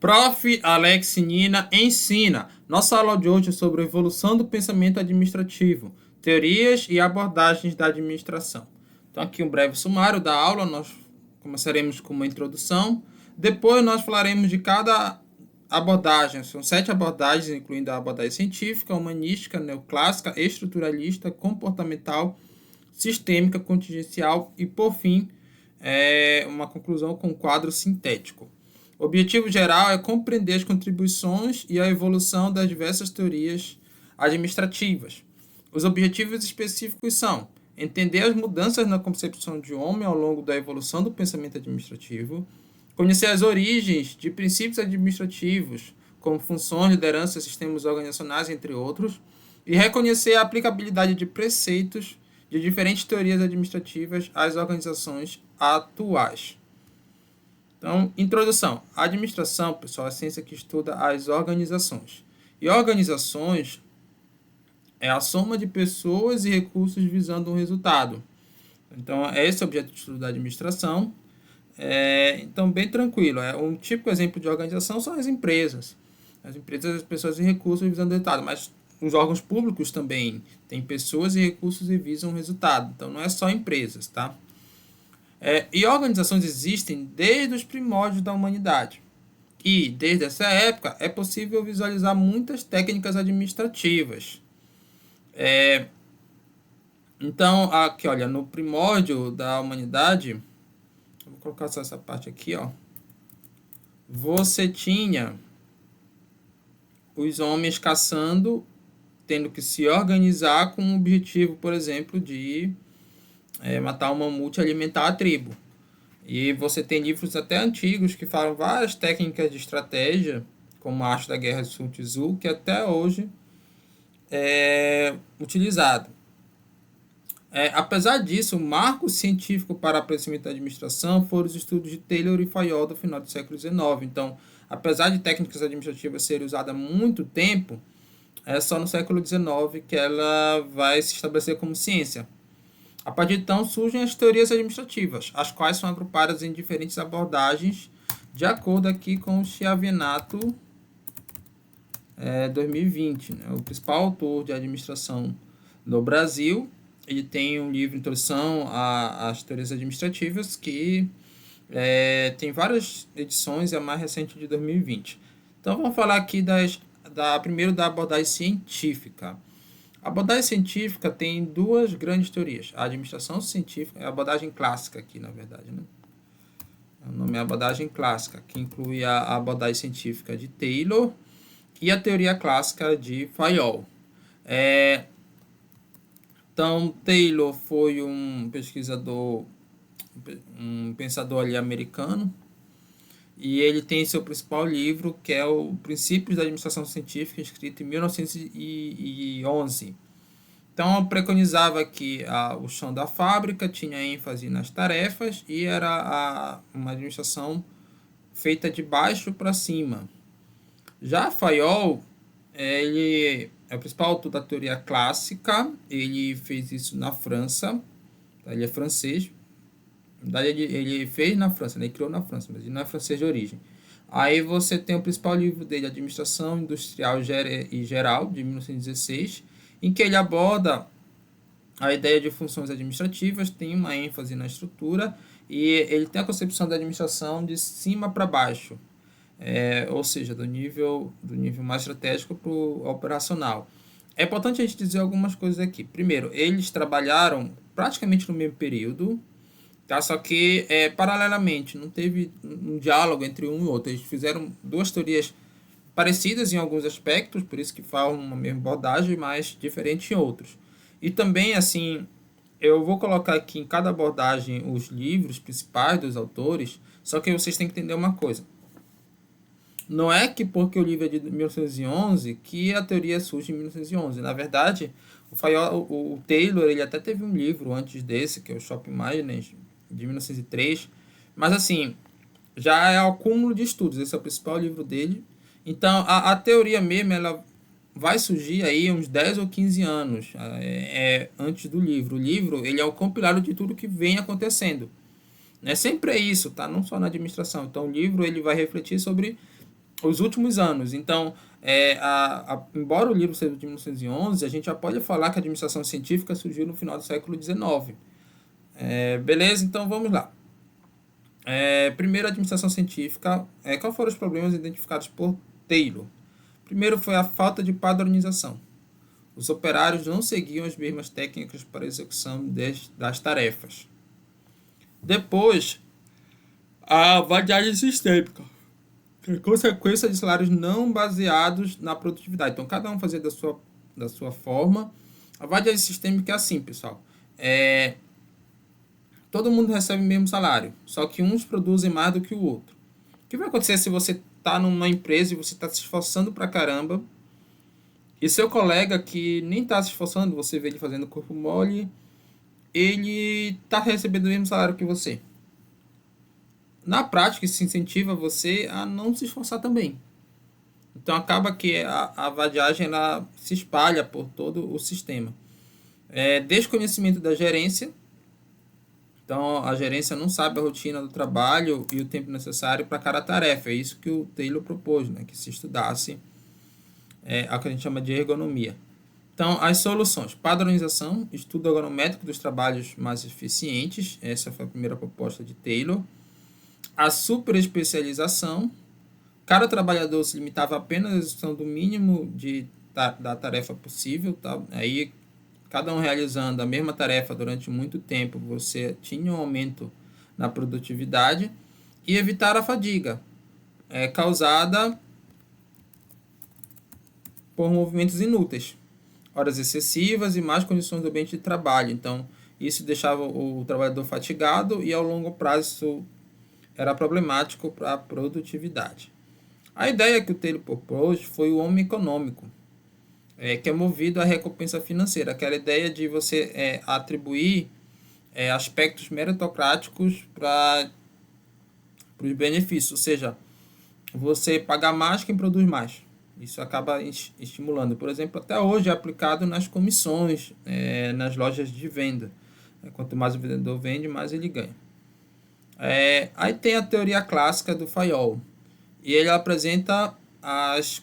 Prof. Alex Nina ensina. Nossa aula de hoje é sobre a evolução do pensamento administrativo, teorias e abordagens da administração. Então, aqui um breve sumário da aula. Nós começaremos com uma introdução. Depois, nós falaremos de cada abordagem. São 7 abordagens, incluindo a abordagem científica, humanística, neoclássica, estruturalista, comportamental, sistêmica, contingencial e, por fim, uma conclusão com quadro sintético. O objetivo geral é compreender as contribuições e a evolução das diversas teorias administrativas. Os objetivos específicos são entender as mudanças na concepção de homem ao longo da evolução do pensamento administrativo, conhecer as origens de princípios administrativos, como funções, liderança, sistemas organizacionais, entre outros, e reconhecer a aplicabilidade de preceitos de diferentes teorias administrativas às organizações atuais. Então, introdução. A administração, pessoal, é a ciência que estuda as organizações. E organizações é a soma de pessoas e recursos visando um resultado. Então, esse é o objeto de estudo da administração. Então, bem tranquilo. Um típico exemplo de organização são as empresas. As empresas, as pessoas e recursos visando o resultado. Mas os órgãos públicos também têm pessoas e recursos e visam o resultado. Então, não é só empresas, tá? E organizações existem desde os primórdios da humanidade. E, desde essa época, é possível visualizar muitas técnicas administrativas. Então, aqui, olha, no primórdio da humanidade, vou colocar só essa parte aqui, ó. Você tinha os homens caçando, tendo que se organizar com o objetivo, por exemplo, de matar um mamute e alimentar a tribo. E você tem livros até antigos que falam várias técnicas de estratégia, como a Arte da Guerra de Sun Tzu, que até hoje é utilizado. Apesar disso, o marco científico para o aparecimento da administração foram os estudos de Taylor e Fayol do final do século XIX. Então, apesar de técnicas administrativas serem usadas há muito tempo, é só no século XIX que ela vai se estabelecer como ciência. A partir de então surgem as teorias administrativas, as quais são agrupadas em diferentes abordagens, de acordo aqui com o Chiavenato 2020. Né? O principal autor de administração no Brasil, ele tem um livro Introdução às Teorias Administrativas, que tem várias edições, e a mais recente de 2020. Então vamos falar aqui primeiro da abordagem científica. A abordagem científica tem duas grandes teorias. A administração científica é a abordagem clássica aqui, na verdade. Né? O nome é abordagem clássica, que inclui a abordagem científica de Taylor e a teoria clássica de Fayol. Então, Taylor foi um pesquisador, um pensador ali americano, e ele tem seu principal livro, que é o Princípios da Administração Científica, escrito em 1911. Então, preconizava que o chão da fábrica tinha ênfase nas tarefas e era uma administração feita de baixo para cima. Já Fayol, ele é o principal autor da teoria clássica, ele fez isso na França, ele é francês. Na verdade, ele fez na França, né? Ele criou na França, mas ele não é francês de origem. Aí você tem o principal livro dele, Administração Industrial e Geral, de 1916, em que ele aborda a ideia de funções administrativas, tem uma ênfase na estrutura, e ele tem a concepção da administração de cima para baixo, ou seja, do nível mais estratégico para o operacional. É importante a gente dizer algumas coisas aqui. Primeiro, eles trabalharam praticamente no mesmo período, tá? Só que paralelamente, não teve um diálogo entre um e outro. Eles fizeram duas teorias parecidas em alguns aspectos, por isso que falam uma mesma abordagem, mas diferente em outros. E também, assim, eu vou colocar aqui em cada abordagem os livros principais dos autores, só que vocês têm que entender uma coisa. Não é que porque o livro é de 1911 que a teoria surge em 1911. Na verdade, o Taylor, ele até teve um livro antes desse, que é o Shop Imagination, de 1903, mas assim, já é o acúmulo de estudos, esse é o principal livro dele. Então, a teoria mesmo, ela vai surgir aí uns 10 ou 15 anos antes do livro. O livro, ele é o compilado de tudo que vem acontecendo. Sempre é isso, tá? Não só na administração. Então, o livro, ele vai refletir sobre os últimos anos. Então, embora o livro seja de 1911, a gente já pode falar que a administração científica surgiu no final do século XIX. Beleza? Então vamos lá. Primeiro, a administração científica. Quais foram os problemas identificados por Taylor? Primeiro foi a falta de padronização. Os operários não seguiam as mesmas técnicas para a execução das tarefas. Depois, a vadiagem sistêmica, que é consequência de salários não baseados na produtividade. Então, cada um fazia da sua forma. A vadiagem sistêmica é assim, pessoal. Todo mundo recebe o mesmo salário, só que uns produzem mais do que o outro. O que vai acontecer se você está numa empresa e você está se esforçando pra caramba e seu colega que nem está se esforçando, você vê ele fazendo corpo mole, ele está recebendo o mesmo salário que você? Na prática, isso incentiva você a não se esforçar também. Então acaba que a vadiagem ela se espalha por todo o sistema. Desconhecimento da gerência. Então a gerência não sabe a rotina do trabalho e o tempo necessário para cada tarefa. É isso que o Taylor propôs, né? Que se estudasse a que a gente chama de ergonomia. Então, as soluções: padronização, estudo ergonométrico dos trabalhos mais eficientes. Essa foi a primeira proposta de Taylor. A superespecialização. Cada trabalhador se limitava apenas à execução do mínimo da tarefa possível. Tá? Aí, cada um realizando a mesma tarefa durante muito tempo, você tinha um aumento na produtividade. E evitar a fadiga, causada por movimentos inúteis, horas excessivas e más condições do ambiente de trabalho. Então, isso deixava o trabalhador fatigado e, ao longo prazo, isso era problemático para a produtividade. A ideia que o Taylor propôs foi o homem econômico, que é movido à recompensa financeira, aquela ideia de você atribuir aspectos meritocráticos para os benefícios, ou seja, você pagar mais quem produz mais. Isso acaba estimulando. Por exemplo, até hoje é aplicado nas comissões, nas lojas de venda. Quanto mais o vendedor vende, mais ele ganha. Aí tem a teoria clássica do Fayol. E ele apresenta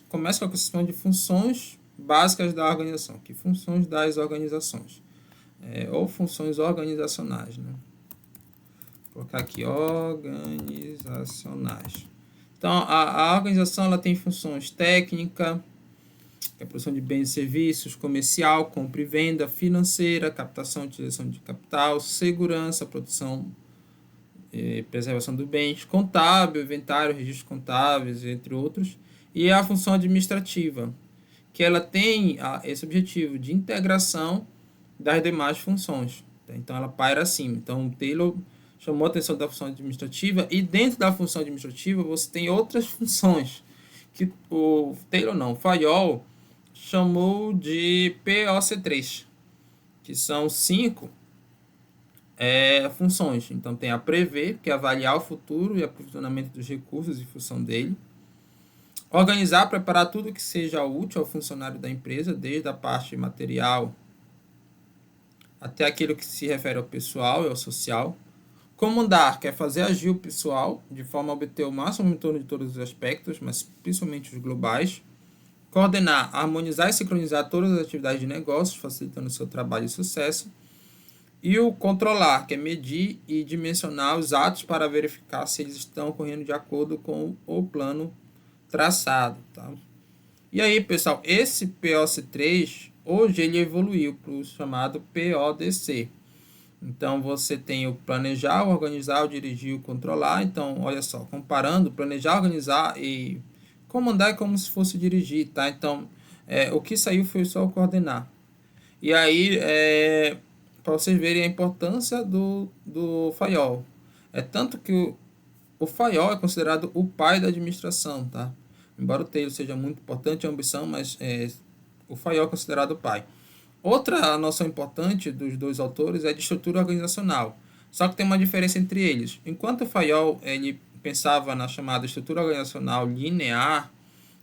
começa com a questão de funções básicas da organização. Que funções das organizações? Ou funções organizacionais. Né? Vou colocar aqui, organizacionais. Então, a organização ela tem funções técnica, que é a produção de bens e serviços, comercial, compra e venda, financeira, captação e utilização de capital, segurança, produção e preservação dos bens, contábil, inventário, registros contábeis, entre outros, e a função administrativa, que ela tem esse objetivo de integração das demais funções. Então, ela paira acima. Então, o Taylor chamou a atenção da função administrativa, e dentro da função administrativa você tem outras funções que o Taylor não, o Fayol chamou de POC3, que são 5 funções. Então tem a prever, que é avaliar o futuro e aprovisionamento dos recursos em função dele. Organizar, preparar tudo que seja útil ao funcionário da empresa, desde a parte material até aquilo que se refere ao pessoal e ao social. Comandar, que é fazer agir o pessoal de forma a obter o máximo em torno de todos os aspectos, mas principalmente os globais. Coordenar, harmonizar e sincronizar todas as atividades de negócios, facilitando o seu trabalho e sucesso. E o controlar, que é medir e dimensionar os atos para verificar se eles estão ocorrendo de acordo com o plano traçado. Tá? E aí, pessoal, esse POC3, hoje ele evoluiu para o chamado PODC. Então, você tem o planejar, o organizar, o dirigir, o controlar. Então, olha só, comparando, planejar, organizar e comandar é como se fosse dirigir, tá? Então, o que saiu foi só o coordenar. E aí, para vocês verem a importância do Fayol. Tanto que o Fayol é considerado o pai da administração, tá? Embora o Taylor seja muito importante, a ambição, mas o Fayol é considerado o pai. Outra noção importante dos dois autores é de estrutura organizacional. Só que tem uma diferença entre eles. Enquanto o Fayol ele pensava na chamada estrutura organizacional linear,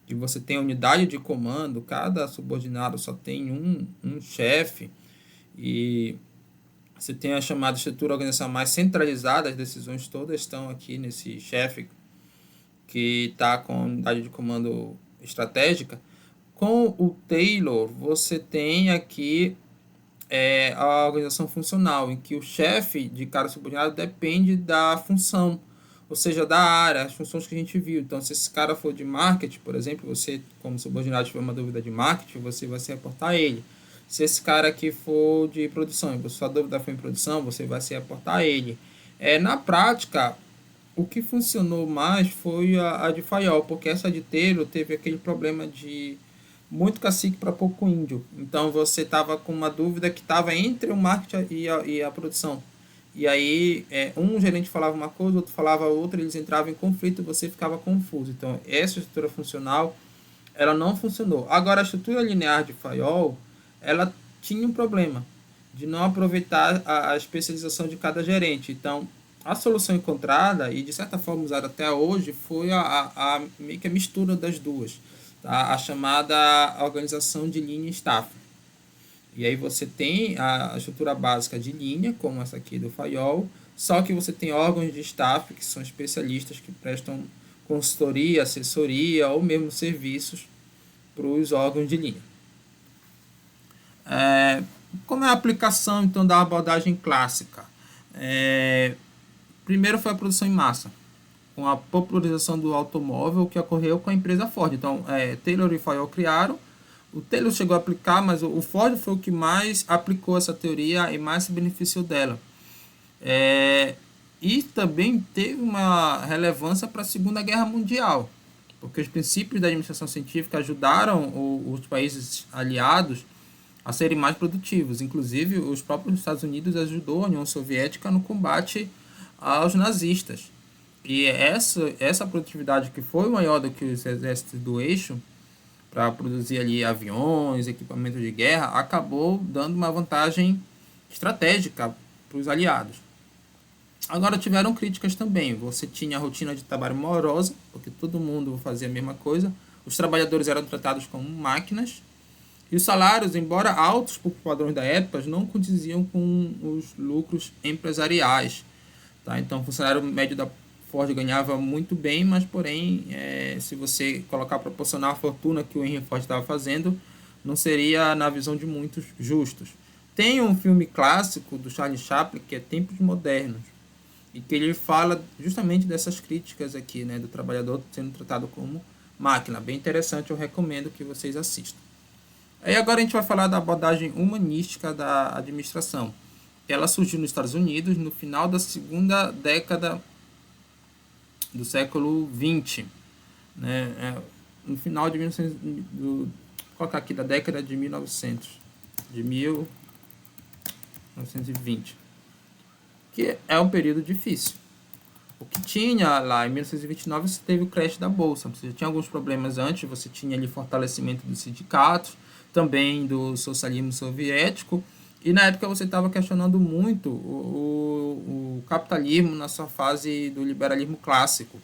que você tem unidade de comando, cada subordinado só tem um chefe, e você tem a chamada estrutura organizacional mais centralizada, as decisões todas estão aqui nesse chefe. que está com a unidade de comando estratégica. Com o Taylor, você tem aqui a organização funcional, em que o chefe de cada subordinado depende da função, ou seja, da área, as funções que a gente viu. Então, se esse cara for de marketing, por exemplo, você, como subordinado, tiver uma dúvida de marketing, você vai se reportar a ele. Se esse cara aqui for de produção e a sua dúvida for em produção, você vai se reportar a ele. Na prática, o que funcionou mais foi a de Fayol, porque essa de Taylor teve aquele problema de muito cacique para pouco índio. Então você estava com uma dúvida que estava entre o marketing e a produção. E aí um gerente falava uma coisa, outro falava outra, eles entravam em conflito e você ficava confuso. Então essa estrutura funcional ela não funcionou. Agora a estrutura linear de Fayol ela tinha um problema de não aproveitar a especialização de cada gerente. Então a solução encontrada e de certa forma usada até hoje foi meio que a mistura das duas, tá? A chamada organização de linha staff. E aí você tem a estrutura básica de linha, como essa aqui do Fayol, só que você tem órgãos de staff, que são especialistas que prestam consultoria, assessoria ou mesmo serviços para os órgãos de linha. Como é a aplicação então da abordagem clássica? Primeiro foi a produção em massa, com a popularização do automóvel que ocorreu com a empresa Ford. Então, Taylor e Fayol criaram, o Taylor chegou a aplicar, mas o Ford foi o que mais aplicou essa teoria e mais se beneficiou dela. E também teve uma relevância para a Segunda Guerra Mundial, porque os princípios da administração científica ajudaram os países aliados a serem mais produtivos. Inclusive, os próprios Estados Unidos ajudou a União Soviética no combate aos nazistas. E essa produtividade que foi maior do que os exércitos do eixo, para produzir ali aviões, equipamentos de guerra, acabou dando uma vantagem estratégica para os aliados. Agora tiveram críticas também. Você tinha a rotina de trabalho morosa, porque todo mundo fazia a mesma coisa. Os trabalhadores eram tratados como máquinas. E os salários, embora altos por padrões da época, não condiziam com os lucros empresariais. Tá? Então, o funcionário médio da Ford ganhava muito bem, mas, porém, se você colocar proporcional à fortuna que o Henry Ford estava fazendo, não seria, na visão de muitos, justos. Tem um filme clássico do Charlie Chaplin, que é Tempos Modernos, e que ele fala justamente dessas críticas aqui, né, do trabalhador sendo tratado como máquina. Bem interessante, eu recomendo que vocês assistam. Aí agora a gente vai falar da abordagem humanística da administração. Ela surgiu nos Estados Unidos no final da segunda década do século XX, né? No final de 1900, vou colocar aqui da década de 1900, de 1920, que é um período difícil. O que tinha lá em 1929, você teve o crash da Bolsa. Você já tinha alguns problemas antes, você tinha ali fortalecimento dos sindicatos, também do socialismo soviético, e na época você estava questionando muito o capitalismo na sua fase do liberalismo clássico,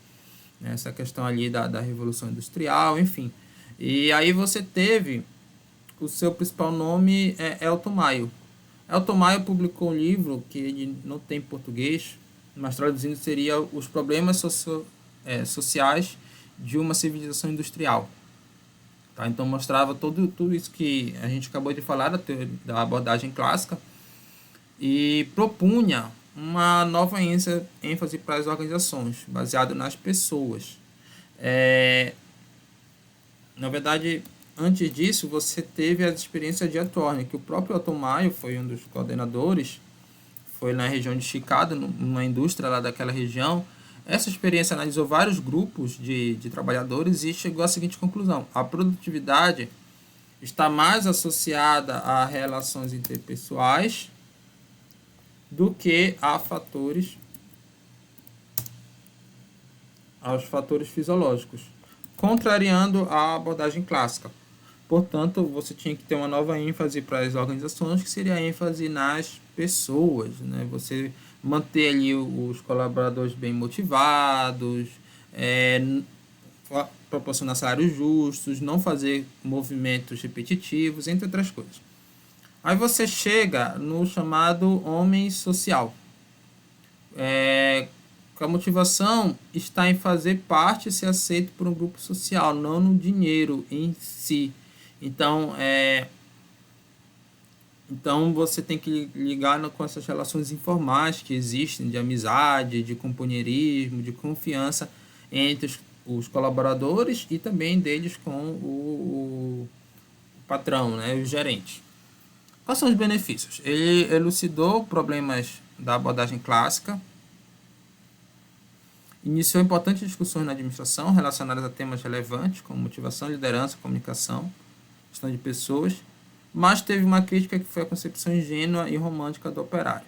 né? Essa questão ali da Revolução Industrial, enfim. E aí você teve o seu principal nome Elton Mayo. Elton Mayo publicou um livro que ele não tem em português, mas traduzindo seria Os Problemas Sociais de uma Civilização Industrial. Tá? Então mostrava tudo isso que a gente acabou de falar da abordagem clássica e propunha uma nova ênfase para as organizações, baseado nas pessoas. Na verdade, antes disso, você teve a experiência de Attorney, que o próprio Elton Mayo foi um dos coordenadores, foi na região de Chicago, numa indústria lá daquela região. Essa experiência analisou vários grupos de trabalhadores e chegou à seguinte conclusão: a produtividade está mais associada a relações interpessoais do que aos fatores fisiológicos, contrariando a abordagem clássica. Portanto, você tinha que ter uma nova ênfase para as organizações, que seria a ênfase nas pessoas, né? Você manter ali os colaboradores bem motivados, proporcionar salários justos, não fazer movimentos repetitivos, entre outras coisas. Aí você chega no chamado homem social. A motivação está em fazer parte e ser aceito por um grupo social, não no dinheiro em si. Então, então você tem que ligar com essas relações informais que existem de amizade, de companheirismo, de confiança entre os colaboradores e também deles com o patrão, né, o gerente. Quais são os benefícios? Ele elucidou problemas da abordagem clássica, iniciou importantes discussões na administração relacionadas a temas relevantes como motivação, liderança, comunicação, gestão de pessoas, mas teve uma crítica que foi a concepção ingênua e romântica do operário.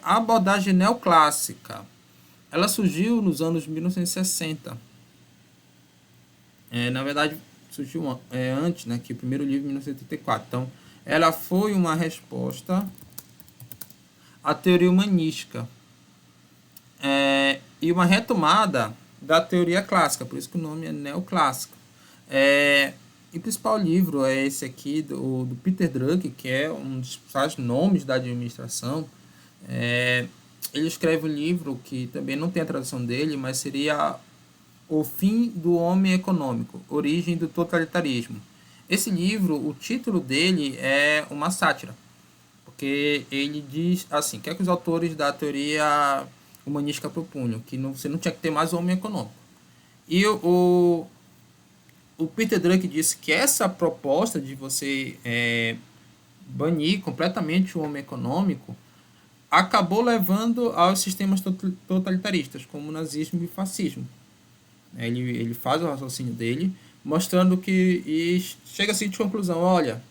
A abordagem neoclássica, ela surgiu nos anos 1960. Na verdade, surgiu antes, né, que o primeiro livro, em 1984. Então, ela foi uma resposta à teoria humanística e uma retomada da teoria clássica, por isso que o nome é neoclássico. E o principal livro é esse aqui, do Peter Drucker, que é um dos principais nomes da administração. Ele escreve um livro que também não tem a tradução dele, mas seria O Fim do Homem Econômico, Origem do Totalitarismo. Esse livro, o título dele é uma sátira, porque ele diz assim, o que é que os autores da teoria humanística propunham? Que você não tinha que ter mais homem econômico. E o Peter Drucker disse que essa proposta de você banir completamente o homem econômico acabou levando aos sistemas totalitaristas, como o nazismo e o fascismo. Ele faz o raciocínio dele, mostrando que e chega assim de conclusão, olha,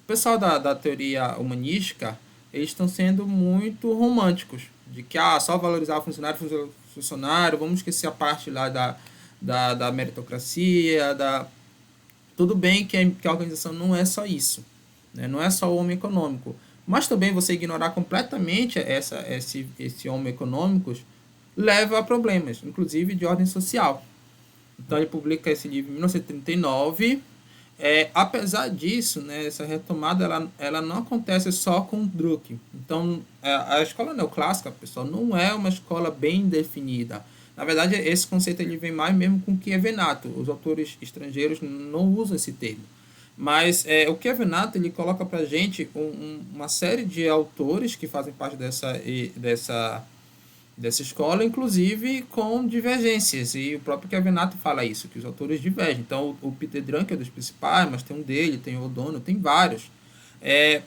o pessoal da teoria humanística, eles estão sendo muito românticos, de que só valorizar o funcionário, vamos esquecer a parte lá da meritocracia, tudo bem que a organização não é só isso, né? Não é só o homem econômico, mas também você ignorar completamente esse homem econômico leva a problemas, inclusive de ordem social. Então ele publica esse livro em 1939. Apesar disso, né, essa retomada ela não acontece só com Drucker. Então a escola neoclássica, pessoal, não é uma escola bem definida. Na verdade, esse conceito ele vem mais mesmo com Kievenato. Os autores estrangeiros não usam esse termo. Mas o Kievenato ele coloca para a gente uma série de autores que fazem parte dessa escola, inclusive com divergências, e o próprio Kievenato fala isso, que os autores divergem. Então o Peter Drucker é um dos principais, mas tem um dele, tem o O'Donnell, tem vários.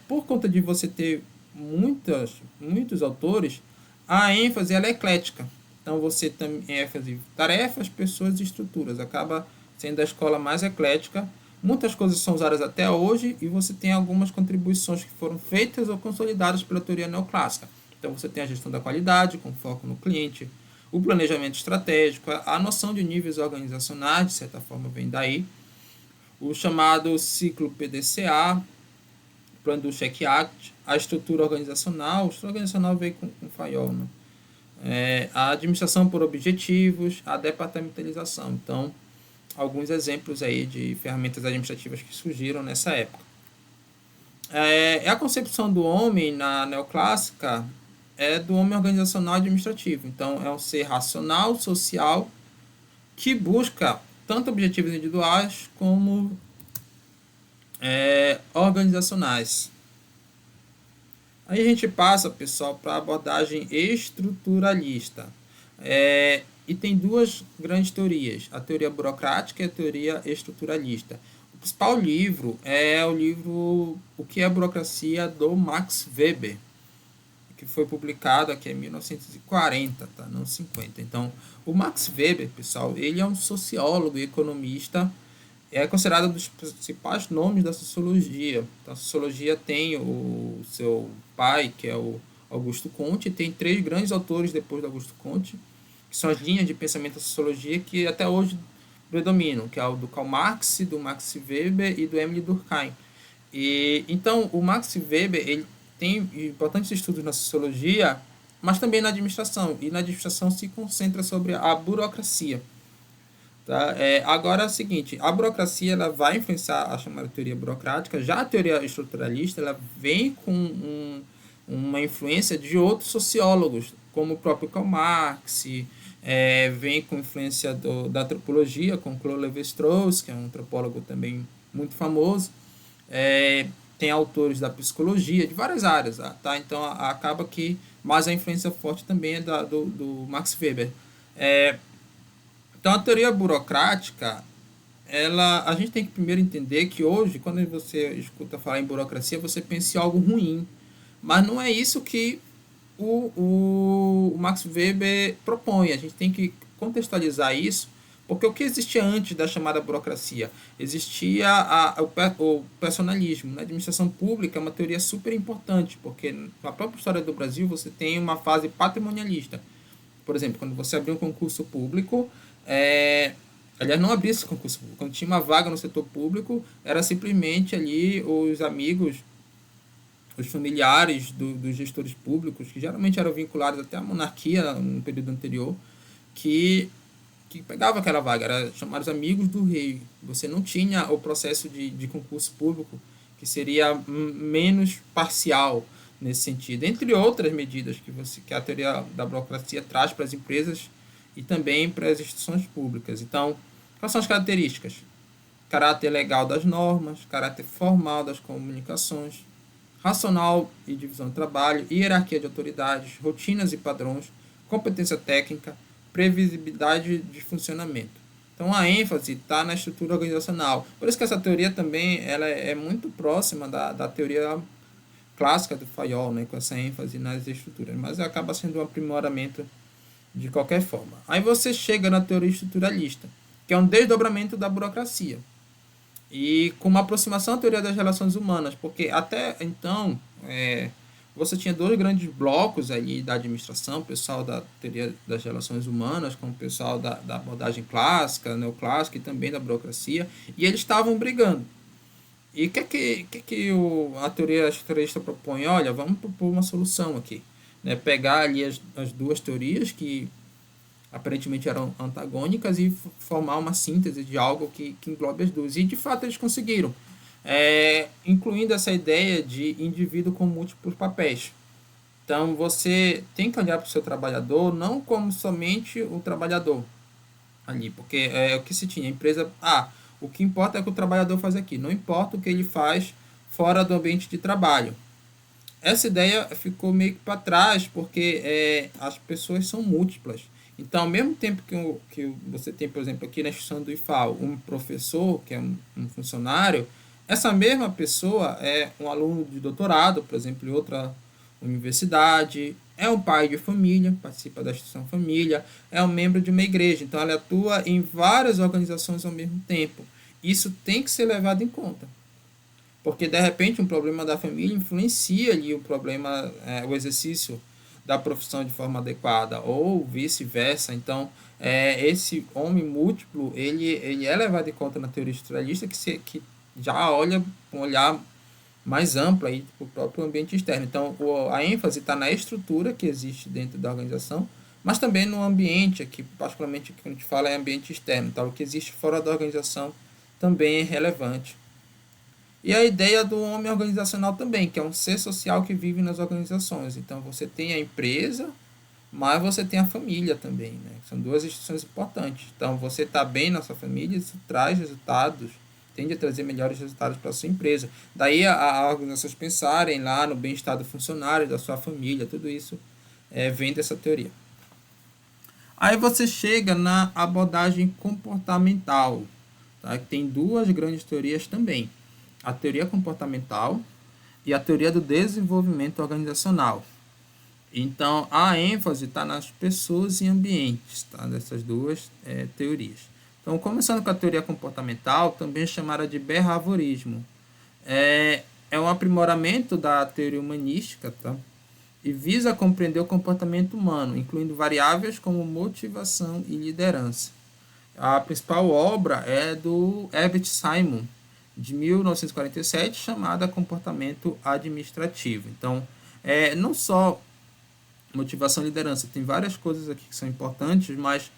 Por conta de você ter muitos autores, a ênfase ela é eclética. Então você tem ênfase em tarefas, pessoas e estruturas, acaba sendo a escola mais eclética. Muitas coisas são usadas até hoje e você tem algumas contribuições que foram feitas ou consolidadas pela teoria neoclássica. Então você tem a gestão da qualidade, com foco no cliente, o planejamento estratégico, a noção de níveis organizacionais, de certa forma vem daí, o chamado ciclo PDCA, plano do Check Act, a estrutura organizacional veio com Fayol, né? A administração por objetivos, a departamentalização. Então, alguns exemplos aí de ferramentas administrativas que surgiram nessa época. A concepção do homem na neoclássica do homem organizacional e administrativo. Então, é um ser racional, social, que busca tanto objetivos individuais como organizacionais. Aí a gente passa, pessoal, para a abordagem estruturalista. E tem duas grandes teorias, a teoria burocrática e a teoria estruturalista. O principal livro é o livro O que é a Burocracia, do Max Weber, que foi publicado aqui em 1940, tá? Não 50. Então, o Max Weber, pessoal, ele é um sociólogo e economista, é considerado um dos principais nomes da sociologia. Então, a sociologia tem o seu pai, que é o Augusto Comte, e tem três grandes autores depois do Augusto Comte, que são as linhas de pensamento da sociologia que até hoje predominam, que é o do Karl Marx, do Max Weber e do Emile Durkheim. Então, o Max Weber ele tem importantes estudos na sociologia, mas também na administração, e na administração se concentra sobre a burocracia. Tá? Agora é o seguinte, a burocracia ela vai influenciar a chamada teoria burocrática, já a teoria estruturalista ela vem com uma influência de outros sociólogos, como o próprio Karl Marx, vem com influência da antropologia, com Claude Lévi-Strauss, que é um antropólogo também muito famoso, tem autores da psicologia, de várias áreas, tá? Então acaba que, mas a influência forte também é do Max Weber. Então a teoria burocrática, a gente tem que primeiro entender que hoje, quando você escuta falar em burocracia, você pensa em algo ruim, mas não é isso que o Max Weber propõe. A gente tem que contextualizar isso, porque o que existia antes da chamada burocracia? Existia o personalismo. Na administração pública é uma teoria super importante, porque na própria história do Brasil você tem uma fase patrimonialista. Por exemplo, quando você abriu um concurso público, aliás, não abria esse concurso público. Quando tinha uma vaga no setor público, era simplesmente ali os amigos, os familiares dos gestores públicos, que geralmente eram vinculados até à monarquia no período anterior, que pegava aquela vaga, era chamados amigos do rei. Você não tinha o processo de concurso público, que seria menos parcial nesse sentido, entre outras medidas que a teoria da burocracia traz para as empresas e também para as instituições públicas. Então, quais são as características? Caráter legal das normas, caráter formal das comunicações, racional e divisão do trabalho, hierarquia de autoridades, rotinas e padrões, competência técnica, previsibilidade de funcionamento. Então a ênfase está na estrutura organizacional. Por isso que essa teoria também ela é muito próxima da teoria clássica do Fayol, né, com essa ênfase nas estruturas, mas acaba sendo um aprimoramento de qualquer forma. Aí você chega na teoria estruturalista, que é um desdobramento da burocracia, e com uma aproximação à teoria das relações humanas, porque até então você tinha dois grandes blocos ali da administração, o pessoal da teoria das relações humanas com o pessoal da abordagem clássica, neoclássica e também da burocracia, e eles estavam brigando. E o que a teoria estruturalista propõe? Olha, vamos propor uma solução aqui, né? Pegar ali as duas teorias que aparentemente eram antagônicas e formar uma síntese de algo que englobe as duas. E de fato eles conseguiram, incluindo essa ideia de indivíduo com múltiplos papéis. Então você tem que olhar para o seu trabalhador não como somente o trabalhador ali, porque é o que se tinha. A empresa, o que importa é o que o trabalhador faz aqui, não importa o que ele faz fora do ambiente de trabalho. Essa ideia ficou meio que para trás, porque as pessoas são múltiplas. Então, ao mesmo tempo que você tem, por exemplo, aqui na instituição do IFAL, um professor, que é um funcionário, essa mesma pessoa é um aluno de doutorado, por exemplo, em outra universidade, é um pai de família, participa da instituição família, é um membro de uma igreja. Então, ela atua em várias organizações ao mesmo tempo. Isso tem que ser levado em conta. Porque, de repente, um problema da família influencia ali o exercício da profissão de forma adequada, ou vice-versa. Então, esse homem múltiplo, ele é levado em conta na teoria estruturalista, que já olha com um olhar mais amplo para o próprio ambiente externo. Então, a ênfase está na estrutura que existe dentro da organização, mas também no ambiente, que particularmente que a gente fala é ambiente externo. Então, o que existe fora da organização também é relevante. E a ideia do homem organizacional também, que é um ser social que vive nas organizações. Então, você tem a empresa, mas você tem a família também, né? São duas instituições importantes. Então, você está bem na sua família, isso traz resultados, tende a trazer melhores resultados para a sua empresa. Daí, as organizações pensarem lá no bem-estar do funcionário, da sua família, tudo isso vem dessa teoria. Aí você chega na abordagem comportamental, tá? Que tem duas grandes teorias também. A teoria comportamental e a teoria do desenvolvimento organizacional. Então, a ênfase está nas pessoas e ambientes, tá? Dessas duas teorias. Então, começando com a teoria comportamental, também chamada de behaviorismo. É um aprimoramento da teoria humanística, tá? E visa compreender o comportamento humano, incluindo variáveis como motivação e liderança. A principal obra é do Herbert Simon, de 1947, chamada Comportamento Administrativo. Então, não só motivação e liderança, tem várias coisas aqui que são importantes, mas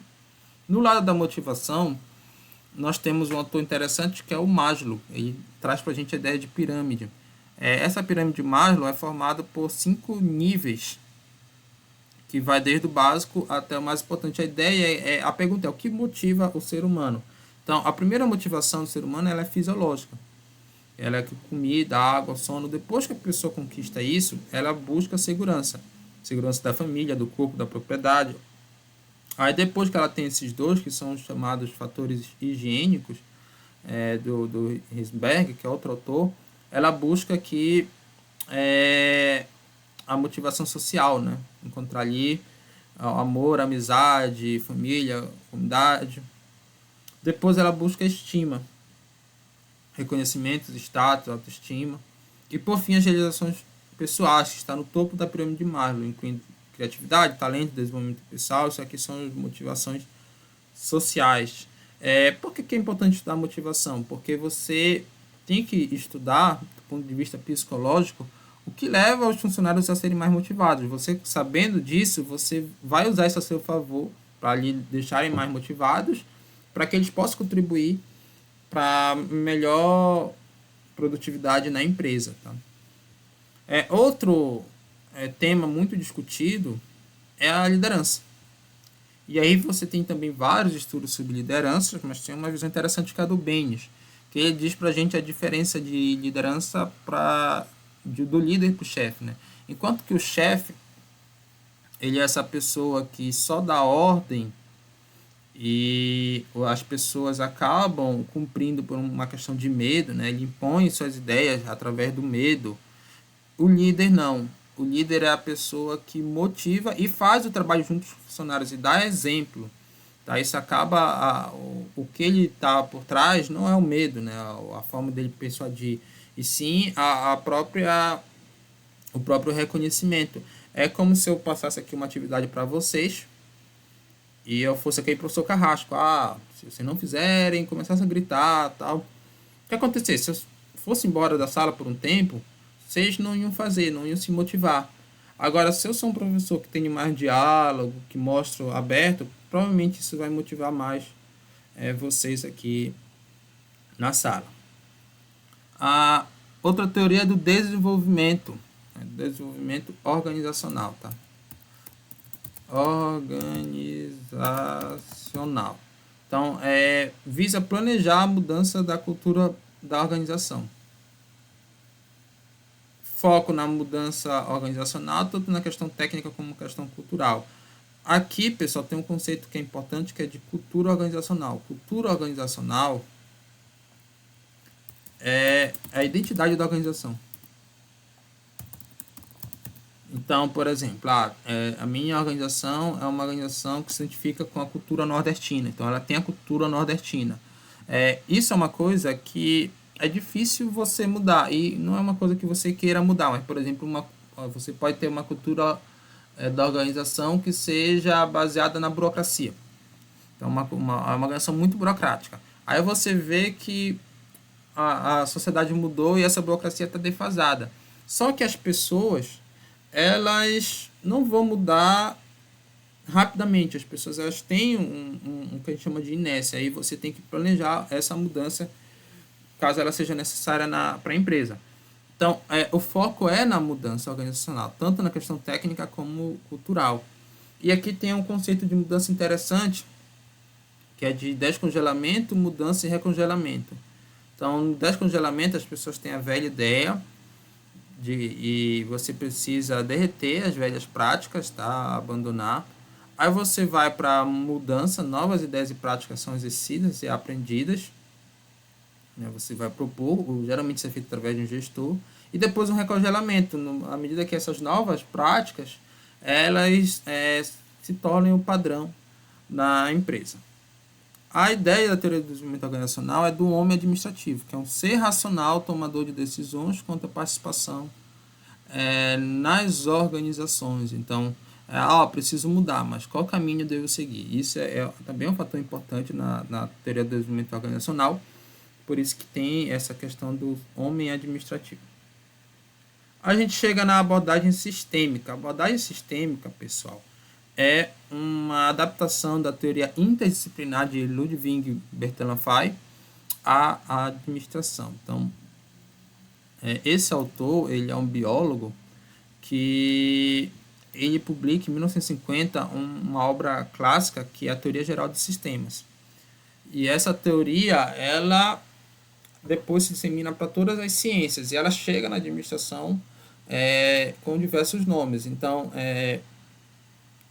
no lado da motivação, nós temos um autor interessante que é o Maslow. Ele traz para a gente a ideia de pirâmide. Essa pirâmide de Maslow é formada por 5 níveis que vai desde o básico até o mais importante. A ideia a pergunta é o que motiva o ser humano. Então, a primeira motivação do ser humano ela é fisiológica. Ela é comida, água, sono. Depois que a pessoa conquista isso, ela busca segurança. Segurança da família, do corpo, da propriedade. Aí depois que ela tem esses dois, que são os chamados fatores higiênicos, do Risberg, que é outro autor, ela busca que a motivação social, né? Encontrar ali amor, amizade, família, comunidade. Depois ela busca estima, reconhecimento, status, autoestima. E por fim as realizações pessoais, que está no topo da pirâmide de Maslow, incluindo criatividade, talento, desenvolvimento pessoal. Isso aqui são as motivações sociais. Por que é importante estudar motivação? Porque você tem que estudar, do ponto de vista psicológico, o que leva os funcionários a serem mais motivados. Você, sabendo disso, você vai usar isso a seu favor para lhe deixarem mais motivados, para que eles possam contribuir para melhor produtividade na empresa. Tá? Outro tema muito discutido é a liderança. E aí você tem também vários estudos sobre liderança, mas tem uma visão interessante que é a do Bennis, que ele diz para a gente a diferença de liderança do líder para o chefe. Né? Enquanto que o chefe ele é essa pessoa que só dá ordem e as pessoas acabam cumprindo por uma questão de medo, né? Ele impõe suas ideias através do medo. O líder não. O líder é a pessoa que motiva e faz o trabalho junto com os funcionários e dá exemplo. Tá? Isso acaba... o que ele está por trás não é o medo, né? A forma dele persuadir, e sim o próprio reconhecimento. É como se eu passasse aqui uma atividade para vocês e eu fosse aqui para o seu carrasco. Se vocês não fizerem, começasse a gritar, tal. O que acontecesse? Se eu fosse embora da sala por um tempo, vocês não iam fazer, não iam se motivar. Agora, se eu sou um professor que tem mais diálogo, que mostro aberto, provavelmente isso vai motivar mais vocês aqui na sala. A outra teoria é do desenvolvimento. Desenvolvimento organizacional, tá? Organizacional. Então, visa planejar a mudança da cultura da organização. Foco na mudança organizacional, tanto na questão técnica como na questão cultural. Aqui, pessoal, tem um conceito que é importante, que é de cultura organizacional. Cultura organizacional é a identidade da organização. Então, por exemplo, a minha organização é uma organização que se identifica com a cultura nordestina. Então, ela tem a cultura nordestina. Isso é uma coisa que é difícil você mudar. E não é uma coisa que você queira mudar. Mas, por exemplo, você pode ter uma cultura da organização que seja baseada na burocracia. Então, uma organização muito burocrática. Aí você vê que a sociedade mudou e essa burocracia está defasada. Só que as pessoas elas não vão mudar rapidamente. As pessoas elas têm um que a gente chama de inércia. Aí você tem que planejar essa mudança caso ela seja necessária para a empresa. Então, o foco é na mudança organizacional, tanto na questão técnica como cultural. E aqui tem um conceito de mudança interessante, que é de descongelamento, mudança e recongelamento. Então, no descongelamento, as pessoas têm a velha ideia, e você precisa derreter as velhas práticas, tá? Abandonar. Aí você vai para mudança, novas ideias e práticas são exercidas e aprendidas. Né? Você vai propor, geralmente isso é feito através de um gestor. E depois um recongelamento, à medida que essas novas práticas elas se tornem o padrão na empresa. A ideia da teoria do desenvolvimento organizacional é do homem administrativo, que é um ser racional, tomador de decisões quanto à participação nas organizações. Então, preciso mudar, mas qual caminho devo seguir? Isso é também um fator importante na teoria do desenvolvimento organizacional, por isso que tem essa questão do homem administrativo. A gente chega na abordagem sistêmica. A abordagem sistêmica, pessoal, é uma adaptação da teoria interdisciplinar de Ludwig Bertalanffy à administração. Então, esse autor ele é um biólogo que ele publica em 1950 uma obra clássica que é a Teoria Geral de Sistemas. E essa teoria, ela depois se dissemina para todas as ciências e ela chega na administração com diversos nomes. Então,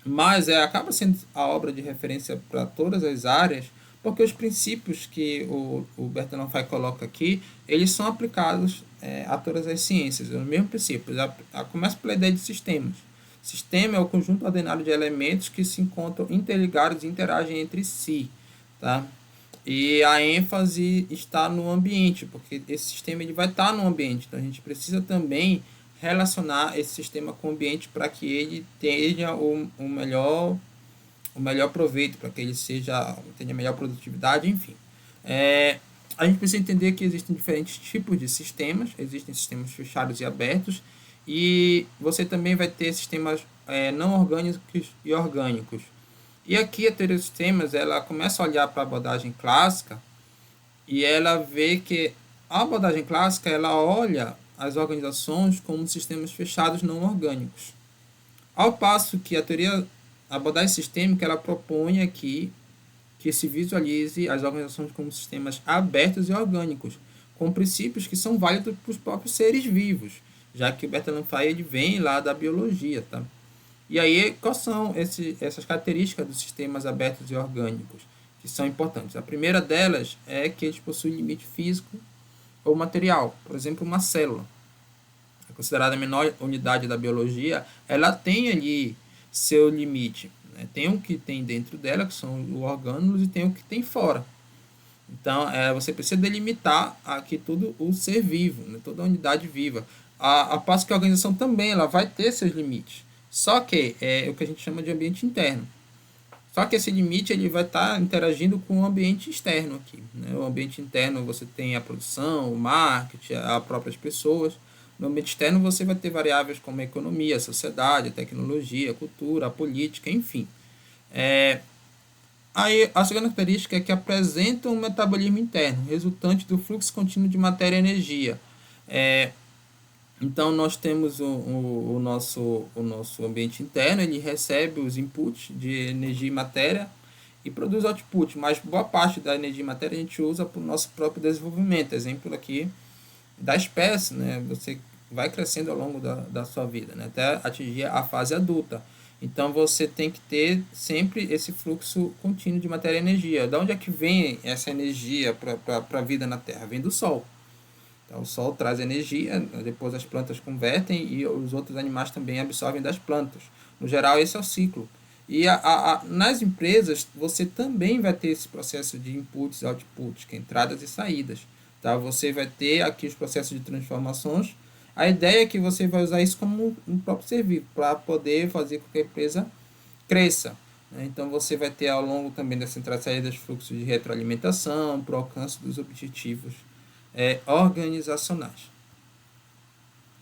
mas acaba sendo a obra de referência para todas as áreas, porque os princípios que o Bertrand Fay coloca aqui, eles são aplicados a todas as ciências, é o mesmo princípio. Começa pela ideia de sistemas. Sistema é o conjunto ordenado de elementos que se encontram interligados e interagem entre si, tá? E a ênfase está no ambiente, porque esse sistema ele vai estar no ambiente, então a gente precisa também relacionar esse sistema com o ambiente para que ele tenha o melhor proveito, para que ele tenha melhor produtividade, enfim. A gente precisa entender que existem diferentes tipos de sistemas, existem sistemas fechados e abertos, e você também vai ter sistemas não orgânicos e orgânicos. E aqui a teoria dos sistemas, ela começa a olhar para a abordagem clássica e ela vê que a abordagem clássica, ela olha as organizações como sistemas fechados não orgânicos. Ao passo que a abordagem sistêmica, ela propõe aqui que se visualize as organizações como sistemas abertos e orgânicos, com princípios que são válidos para os próprios seres vivos, já que o Bertrand Fay ele vem lá da biologia, tá? E aí, quais são essas características dos sistemas abertos e orgânicos que são importantes? A primeira delas é que eles possuem limite físico ou material. Por exemplo, uma célula, é considerada a menor unidade da biologia, ela tem ali seu limite. Né? Tem o que tem dentro dela, que são os orgânulos, e tem o que tem fora. Então, você precisa delimitar aqui tudo o ser vivo, né? Toda a unidade viva. A passo que a organização também ela vai ter seus limites. Só que é o que a gente chama de ambiente interno. Só que esse limite ele vai estar interagindo com o ambiente externo aqui. Né? O ambiente interno você tem a produção, o marketing, as próprias pessoas. No ambiente externo você vai ter variáveis como a economia, a sociedade, a tecnologia, a cultura, a política, enfim. Aí, a segunda característica é que apresenta um metabolismo interno, resultante do fluxo contínuo de matéria e energia. Então, nós temos o nosso ambiente interno, ele recebe os inputs de energia e matéria e produz output, mas boa parte da energia e matéria a gente usa para o nosso próprio desenvolvimento. Exemplo aqui da espécie, né? Você vai crescendo ao longo da sua vida, né? Até atingir a fase adulta. Então, você tem que ter sempre esse fluxo contínuo de matéria e energia. De onde é que vem essa energia para a vida na Terra? Vem do Sol. Então, o Sol traz energia, depois as plantas convertem e os outros animais também absorvem das plantas. No geral, esse é o ciclo. E nas empresas, você também vai ter esse processo de inputs e outputs, que é entradas e saídas. Tá? Você vai ter aqui os processos de transformações. A ideia é que você vai usar isso como um próprio serviço, para poder fazer com que a empresa cresça. Então, você vai ter ao longo também das entradas e saídas fluxos de retroalimentação para o alcance dos objetivos organizacionais.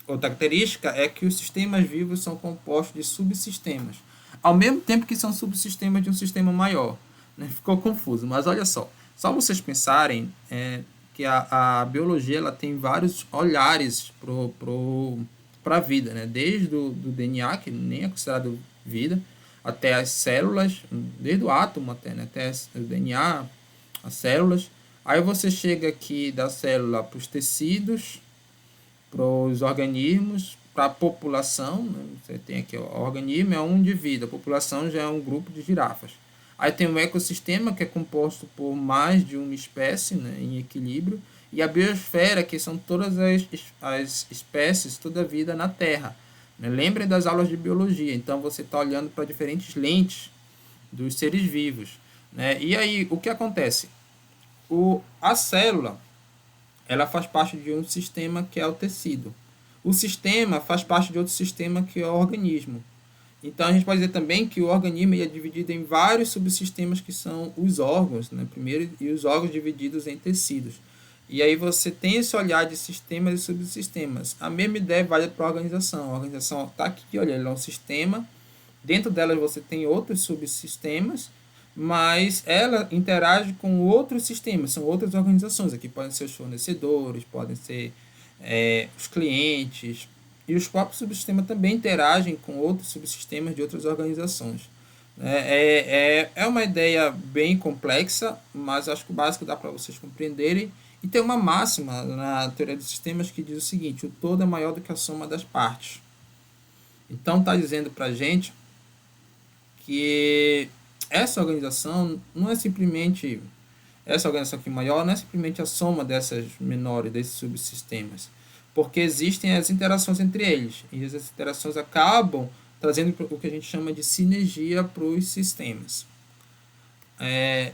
Outra característica é que os sistemas vivos são compostos de subsistemas, ao mesmo tempo que são subsistemas de um sistema maior. Né? Ficou confuso, mas olha só vocês pensarem que a biologia ela tem vários olhares para a vida, né? Desde do DNA, que nem é considerado vida, até as células, desde o átomo até, né? Até o DNA, as células. Aí você chega aqui da célula para os tecidos, para os organismos, para a população. Né? Você tem aqui o organismo é um indivíduo, a população já é um grupo de girafas. Aí tem o ecossistema, que é composto por mais de uma espécie, né, em equilíbrio, e a biosfera, que são todas as espécies, toda a vida na Terra. Né? Lembrem das aulas de biologia, então você está olhando para diferentes lentes dos seres vivos. Né? E aí, o que acontece? A célula ela faz parte de um sistema que é o tecido. O sistema faz parte de outro sistema que é o organismo. Então, a gente pode dizer também que o organismo é dividido em vários subsistemas que são os órgãos, né? Primeiro, e os órgãos divididos em tecidos. E aí você tem esse olhar de sistemas e subsistemas. A mesma ideia vale para a organização. A organização está aqui, olha, ela é um sistema. Dentro dela você tem outros subsistemas, mas ela interage com outros sistemas, são outras organizações. Aqui podem ser os fornecedores, podem ser os clientes, e os próprios subsistemas também interagem com outros subsistemas de outras organizações. É uma ideia bem complexa, mas acho que o básico dá para vocês compreenderem. E tem uma máxima na teoria dos sistemas que diz o seguinte: o todo é maior do que a soma das partes. Então está dizendo para a gente que essa organização não é simplesmente, essa organização aqui maior não é simplesmente a soma dessas menores, desses subsistemas, porque existem as interações entre eles, e essas interações acabam trazendo o que a gente chama de sinergia para os sistemas.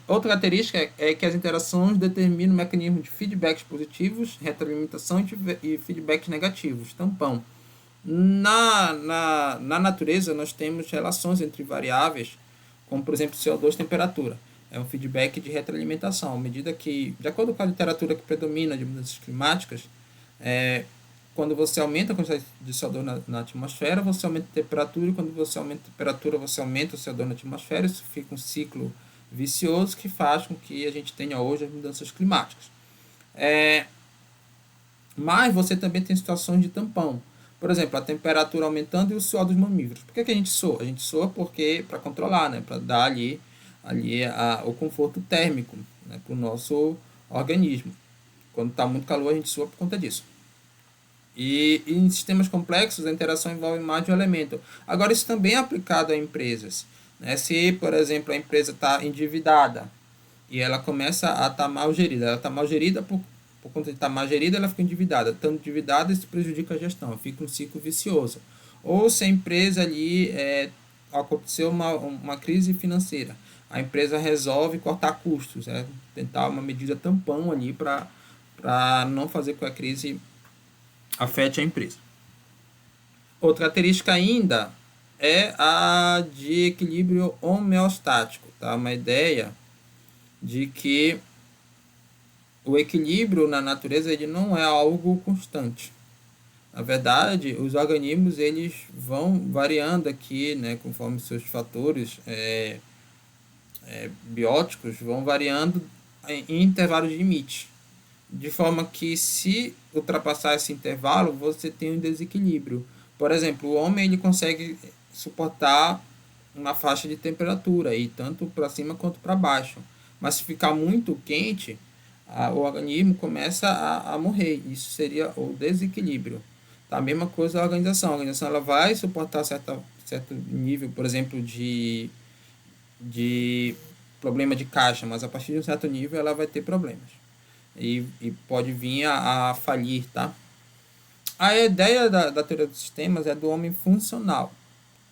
Outra característica é que as interações determinam o mecanismo de feedbacks positivos, retroalimentação e feedbacks negativos, tampão. Na natureza, nós temos relações entre variáveis, como por exemplo CO2 e temperatura. É um feedback de retroalimentação. À medida que, de acordo com a literatura que predomina de mudanças climáticas, quando você aumenta a quantidade de CO2 na atmosfera, você aumenta a temperatura, e quando você aumenta a temperatura, você aumenta o CO2 na atmosfera. Isso fica um ciclo vicioso que faz com que a gente tenha hoje as mudanças climáticas. Mas você também tem situações de tampão. Por exemplo, a temperatura aumentando e o suor dos mamíferos. Por que a gente soa? A gente soa porque para controlar, né? Para dar ali o conforto térmico, né? Para o nosso organismo. Quando está muito calor, a gente soa por conta disso. E em sistemas complexos, a interação envolve mais de um elemento. Agora, isso também é aplicado a empresas. Né? Se, por exemplo, a empresa está endividada e ela começa a estar mal gerida, ela está mal gerida por conta de estar mal gerida, ela fica endividada. Estando endividada, isso prejudica a gestão, fica um ciclo vicioso. Ou se a empresa ali aconteceu uma crise financeira, a empresa resolve cortar custos, tentar uma medida tampão ali para não fazer com que a crise afete a empresa. Outra característica ainda é a de equilíbrio homeostático, tá? Uma ideia de que o equilíbrio na natureza ele não é algo constante. Na verdade, os organismos eles vão variando aqui, né, conforme seus fatores bióticos vão variando em intervalos de limite. De forma que se ultrapassar esse intervalo, você tem um desequilíbrio. Por exemplo, o homem ele consegue suportar uma faixa de temperatura, e tanto para cima quanto para baixo. Mas se ficar muito quente, o organismo começa a morrer. Isso seria o desequilíbrio. Tá? A mesma coisa a organização. A organização ela vai suportar certo nível, por exemplo, de problema de caixa, mas a partir de um certo nível ela vai ter problemas. E pode vir a falir, tá? A ideia da teoria dos sistemas é do homem funcional,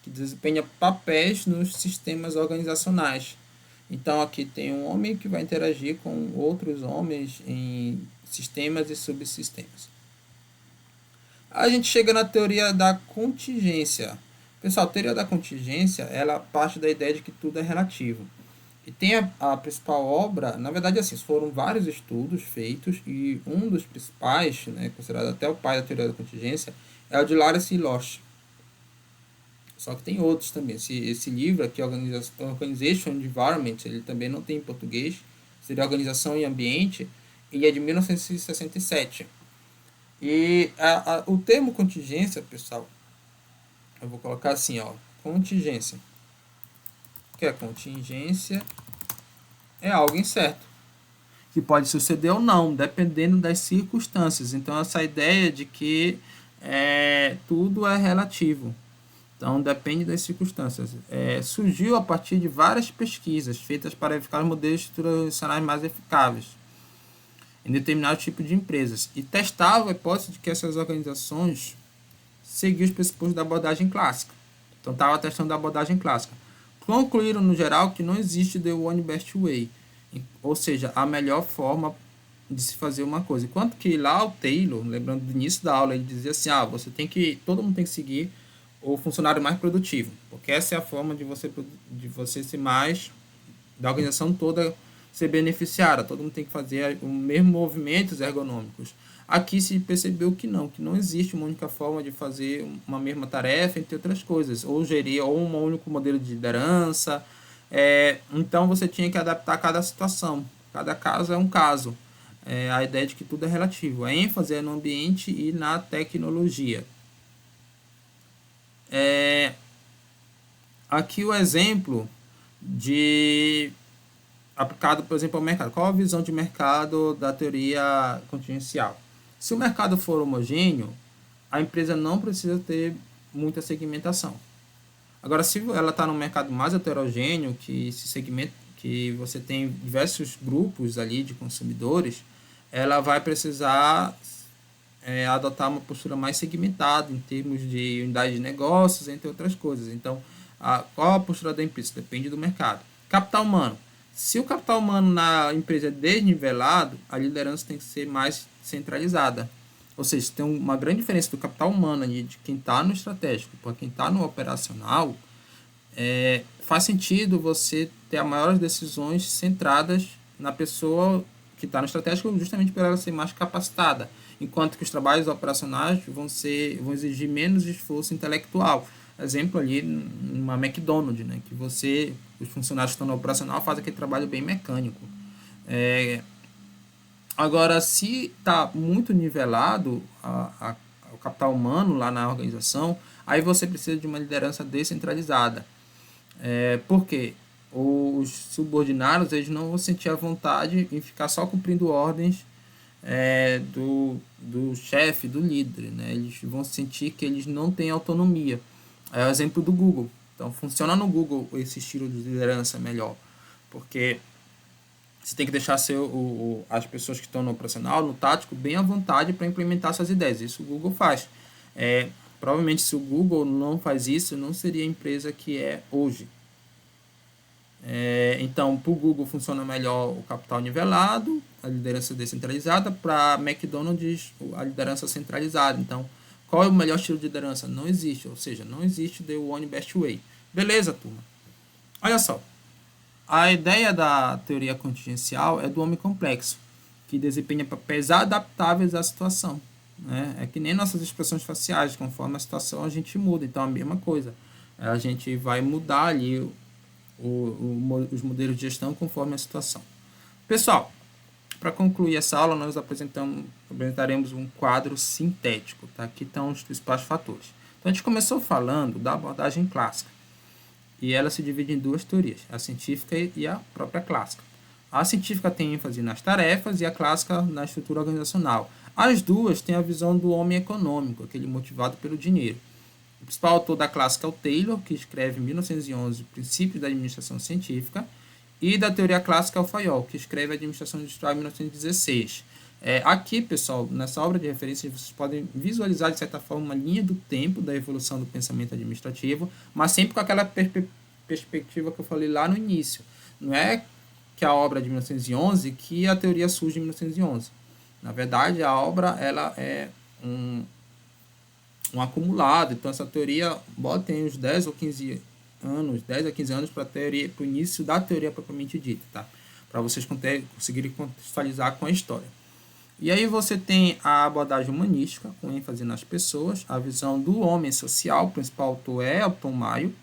que desempenha papéis nos sistemas organizacionais. Então, aqui tem um homem que vai interagir com outros homens em sistemas e subsistemas. A gente chega na teoria da contingência. Pessoal, a teoria da contingência, ela parte da ideia de que tudo é relativo. E tem a principal obra, na verdade, assim, foram vários estudos feitos, e um dos principais, né, considerado até o pai da teoria da contingência, é o de Lawrence e Losch. Só que tem outros também. Esse livro aqui, Organization and Environment, ele também não tem em português, seria Organização e Ambiente, ele é de 1967. E o termo contingência, pessoal, eu vou colocar assim, ó, contingência. Que a contingência é algo incerto, que pode suceder ou não, dependendo das circunstâncias. Então, essa ideia de que tudo é relativo. Então, depende das circunstâncias. Surgiu a partir de várias pesquisas feitas para verificar modelos institucionais mais eficazes em determinado tipo de empresas, e testava a hipótese de que essas organizações seguiam os pressupostos da abordagem clássica. Então, estava testando a abordagem clássica. Concluíram, no geral, que não existe the one best way, ou seja, a melhor forma de se fazer uma coisa. Enquanto que lá o Taylor, lembrando do início da aula, ele dizia assim, todo mundo tem que seguir o funcionário mais produtivo, porque essa é a forma de você ser mais, da organização toda ser beneficiada, todo mundo tem que fazer os mesmos movimentos ergonômicos. Aqui se percebeu que não existe uma única forma de fazer uma mesma tarefa, entre outras coisas, ou gerir ou um único modelo de liderança. Então você tinha que adaptar a cada situação, cada caso é um caso. A ideia de que tudo é relativo, a ênfase é no ambiente e na tecnologia. Aqui o exemplo de aplicado, por exemplo, ao mercado. Qual a visão de mercado da teoria contingencial? Se o mercado for homogêneo, a empresa não precisa ter muita segmentação. Agora, se ela está num mercado mais heterogêneo, que se segmenta, que você tem diversos grupos ali de consumidores, ela vai precisar adotar uma postura mais segmentada em termos de unidade de negócios, entre outras coisas. Então, qual a postura da empresa? Depende do mercado. Capital humano. Se o capital humano na empresa é desnivelado, a liderança tem que ser mais centralizada. Ou seja, tem uma grande diferença do capital humano ali, de quem está no estratégico para quem está no operacional. Faz sentido você ter as maiores decisões centradas na pessoa que está no estratégico, justamente por ela ser mais capacitada, enquanto que os trabalhos operacionais vão exigir menos esforço intelectual. Exemplo ali numa McDonald's, né, que os funcionários que estão no operacional fazem aquele trabalho bem mecânico. Agora, se está muito nivelado o capital humano lá na organização, aí você precisa de uma liderança descentralizada. Por quê? Os subordinados eles não vão sentir a vontade em ficar só cumprindo ordens do chefe, do líder. Né? Eles vão sentir que eles não têm autonomia. É o exemplo do Google. Então, funciona no Google esse estilo de liderança melhor, porque você tem que deixar as pessoas que estão no operacional, no tático, bem à vontade para implementar suas ideias. Isso o Google faz. Provavelmente, se o Google não faz isso, não seria a empresa que é hoje. Então, para o Google funciona melhor o capital nivelado, a liderança descentralizada, para McDonald's a liderança centralizada. Então, qual é o melhor estilo de liderança? Não existe, ou seja, não existe the one best way. Beleza, turma? Olha só, a ideia da teoria contingencial é do homem complexo, que desempenha papéis adaptáveis à situação. Né? É que nem nossas expressões faciais, conforme a situação a gente muda, então a mesma coisa. A gente vai mudar ali os modelos de gestão conforme a situação. Pessoal, para concluir essa aula, nós apresentaremos um quadro sintético. Tá? Aqui estão os principais fatores. Então, a gente começou falando da abordagem clássica. E ela se divide em duas teorias, a científica e a própria clássica. A científica tem ênfase nas tarefas e a clássica na estrutura organizacional. As duas têm a visão do homem econômico, aquele motivado pelo dinheiro. O principal autor da clássica é o Taylor, que escreve em 1911 Princípios da Administração Científica, e da teoria clássica é o Fayol, que escreve a Administração Industrial em 1916. Aqui, pessoal, nessa obra de referência, vocês podem visualizar, de certa forma, uma linha do tempo da evolução do pensamento administrativo, mas sempre com aquela perspectiva que eu falei lá no início. Não é que a obra é de 1911 que a teoria surge em 1911. Na verdade, a obra ela é um acumulado. Então, essa teoria tem uns 10 ou 15 anos, 10 a 15 anos para o início da teoria propriamente dita, tá? Para vocês conseguirem contextualizar com a história. E aí você tem a abordagem humanística, com ênfase nas pessoas, a visão do homem social, o principal autor é Elton Mayo.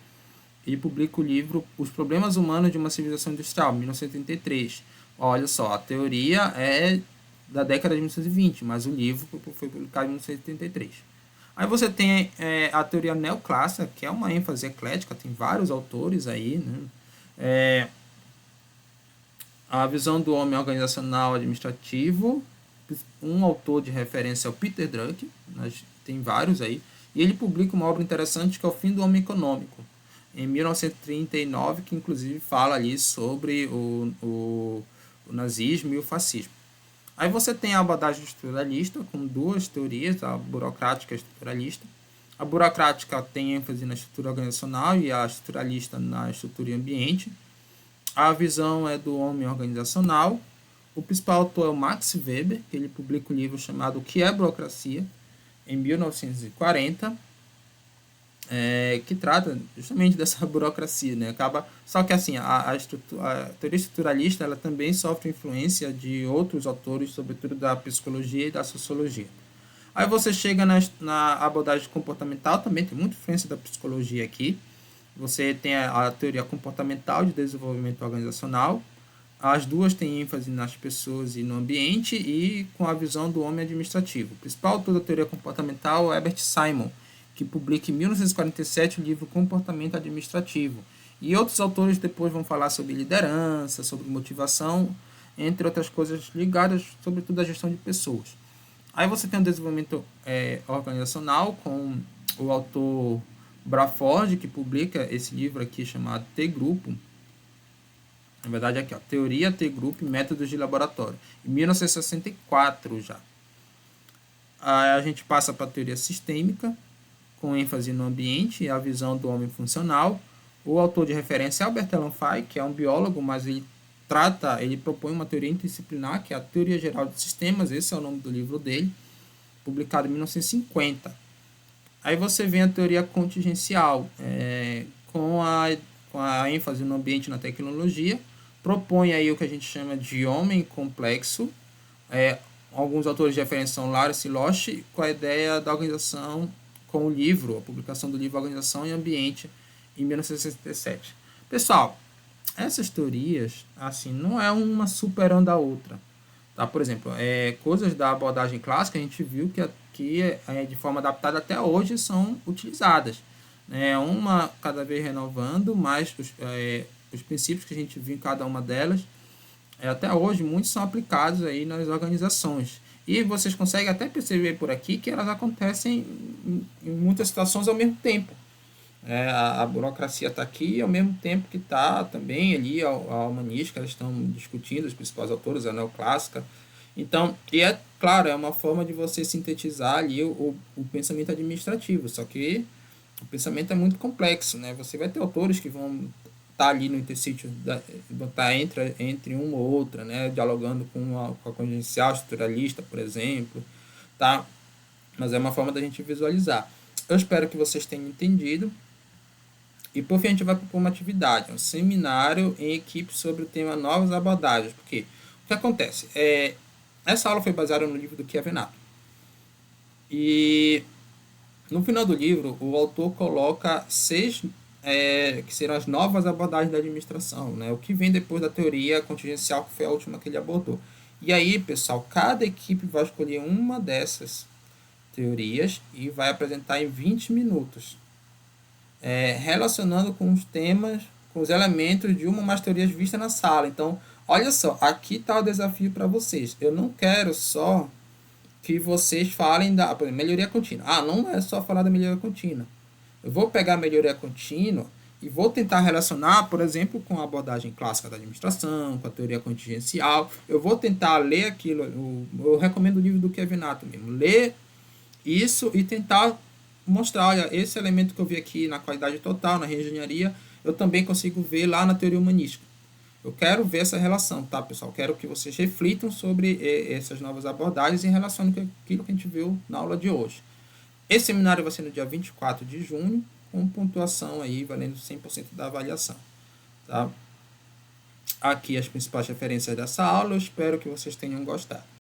Ele publica o livro Os Problemas Humanos de uma Civilização Industrial, 1983. Olha só, a teoria é da década de 1920, mas o livro foi publicado em 1983. Aí você tem a teoria neoclássica, que é uma ênfase eclética, tem vários autores aí, né? A visão do homem organizacional administrativo, um autor de referência é o Peter Drucker, tem vários aí, e ele publica uma obra interessante que é O Fim do Homem Econômico, em 1939, que inclusive fala ali sobre o nazismo e o fascismo. Aí você tem a abordagem estruturalista, com duas teorias, a burocrática e a estruturalista. A burocrática tem ênfase na estrutura organizacional e a estruturalista na estrutura e ambiente. A visão é do homem organizacional. O principal autor é o Max Weber, que ele publica um livro chamado O que é Burocracia, em 1940, que trata justamente dessa burocracia, né? Só que assim, a teoria estruturalista ela também sofre influência de outros autores, sobretudo da psicologia e da sociologia. Aí você chega na abordagem comportamental, também tem muita influência da psicologia aqui. Você tem a teoria comportamental de desenvolvimento organizacional. As duas têm ênfase nas pessoas e no ambiente e com a visão do homem administrativo. O principal autor da teoria comportamental é Herbert Simon, que publica em 1947 o livro Comportamento Administrativo. E outros autores depois vão falar sobre liderança, sobre motivação, entre outras coisas ligadas, sobretudo, à gestão de pessoas. Aí você tem o desenvolvimento organizacional com o autor Braford, que publica esse livro aqui chamado T-Grupo. Na verdade, aqui, ó, Teoria, T-Grupo e Métodos de Laboratório. Em 1964 já. Aí a gente passa para a teoria sistêmica, com ênfase no ambiente e a visão do homem funcional. O autor de referência é Albert Ehrenfein, que é um biólogo, mas ele propõe uma teoria interdisciplinar, que é a Teoria Geral de Sistemas, esse é o nome do livro dele, publicado em 1950. Aí você vem a teoria contingencial, com a ênfase no ambiente e na tecnologia, propõe aí o que a gente chama de homem complexo. Alguns autores de referência são Lawrence e Losch, com a ideia da organização, com o livro, a publicação do livro Organização e Ambiente, em 1967. Pessoal, essas teorias, assim, não é uma superando a outra. Tá? Por exemplo, coisas da abordagem clássica, a gente viu que de forma adaptada até hoje são utilizadas. Uma cada vez renovando, mas os princípios que a gente viu em cada uma delas, até hoje, muitos são aplicados aí nas organizações. E vocês conseguem até perceber por aqui que elas acontecem em muitas situações ao mesmo tempo. A burocracia está aqui, ao mesmo tempo que está também ali a humanística, elas estão discutindo, os principais autores, a neoclássica. Então, e é claro, é uma forma de você sintetizar ali o pensamento administrativo, só que o pensamento é muito complexo, né? Você vai ter autores que vão estar ali no interstício, vão estar entre uma ou outra, né? Dialogando com a contingencial estruturalista, por exemplo, tá? Mas é uma forma da gente visualizar. Eu espero que vocês tenham entendido. E por fim a gente vai para uma atividade, um seminário em equipe sobre o tema Novas Abordagens. Porque o que acontece? Essa aula foi baseada no livro do Chiavenato. E no final do livro, o autor coloca 6 que serão as novas abordagens da administração, né? O que vem depois da teoria contingencial, que foi a última que ele abordou. E aí, pessoal, cada equipe vai escolher uma dessas teorias e vai apresentar em 20 minutos. Relacionando com os temas, com os elementos de uma ou mais teorias vistas na sala. Então, olha só, aqui está o desafio para vocês. Eu não quero só que vocês falem da melhoria contínua. Não é só falar da melhoria contínua. Eu vou pegar a melhoria contínua e vou tentar relacionar, por exemplo, com a abordagem clássica da administração, com a teoria contingencial. Eu vou tentar ler aquilo. Eu recomendo o livro do Chiavenato mesmo. Ler isso e tentar mostrar, olha, esse elemento que eu vi aqui na qualidade total, na reengenharia, eu também consigo ver lá na teoria humanística. Eu quero ver essa relação, tá, pessoal? Quero que vocês reflitam sobre essas novas abordagens e relacionem com aquilo que a gente viu na aula de hoje. Esse seminário vai ser no dia 24 de junho, com pontuação aí valendo 100% da avaliação, tá? Aqui as principais referências dessa aula, eu espero que vocês tenham gostado.